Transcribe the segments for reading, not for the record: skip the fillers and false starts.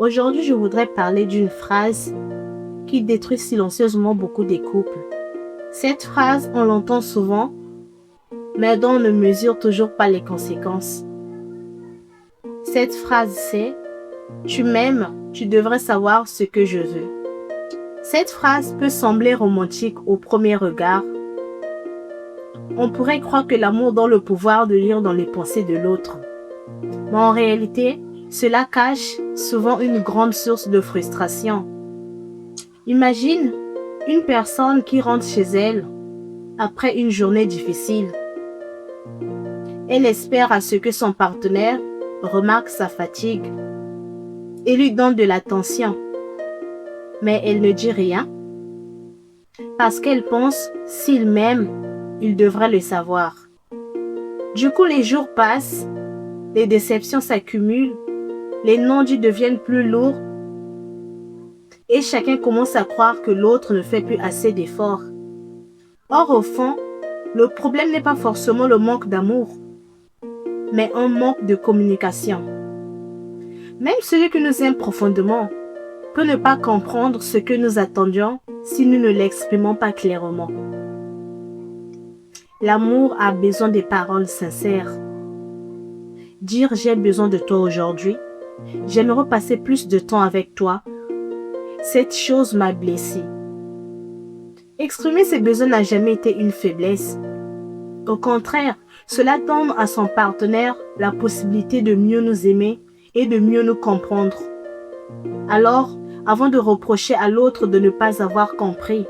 Aujourd'hui, je voudrais parler d'une phrase qui détruit silencieusement beaucoup des couples. Cette phrase, on l'entend souvent, mais dont on ne mesure toujours pas les conséquences. Cette phrase, c'est « Tu m'aimes, tu devrais savoir ce que je veux ». Cette phrase peut sembler romantique au premier regard. On pourrait croire que l'amour donne le pouvoir de lire dans les pensées de l'autre. Mais en réalité, cela cache souvent une grande source de frustration. Imagine une personne qui rentre chez elle après une journée difficile. Elle espère à ce que son partenaire remarque sa fatigue et lui donne de l'attention. Mais elle ne dit rien parce qu'elle pense s'il m'aime, il devrait le savoir. Du coup, les jours passent, les déceptions s'accumulent, les non-dits deviennent plus lourds et chacun commence à croire que l'autre ne fait plus assez d'efforts. Or, au fond, le problème n'est pas forcément le manque d'amour, mais un manque de communication. Même celui qui nous aime profondément peut ne pas comprendre ce que nous attendions si nous ne l'exprimons pas clairement. L'amour a besoin des paroles sincères. Dire « j'ai besoin de toi aujourd'hui »,« j'aimerais passer plus de temps avec toi », cette chose m'a blessé. Exprimer ses besoins n'a jamais été une faiblesse. Au contraire, cela donne à son partenaire la possibilité de mieux nous aimer et de mieux nous comprendre. Alors, avant de reprocher à l'autre de ne pas avoir compris,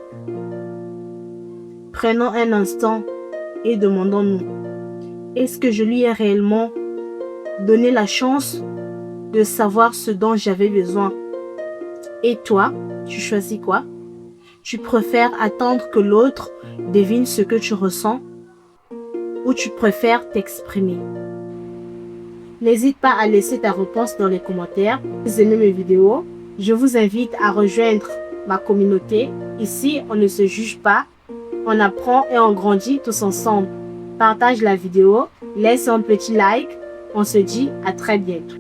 prenons un instant et demandons-nous, est-ce que je lui ai réellement donné la chance de savoir ce dont j'avais besoin? Et toi, tu choisis quoi? Tu préfères attendre que l'autre devine ce que tu ressens ou tu préfères t'exprimer? N'hésite pas à laisser ta réponse dans les commentaires. Si vous aimez mes vidéos, je vous invite à rejoindre ma communauté. Ici, on ne se juge pas, on apprend et on grandit tous ensemble. Partage la vidéo, laisse un petit like. On se dit à très bientôt.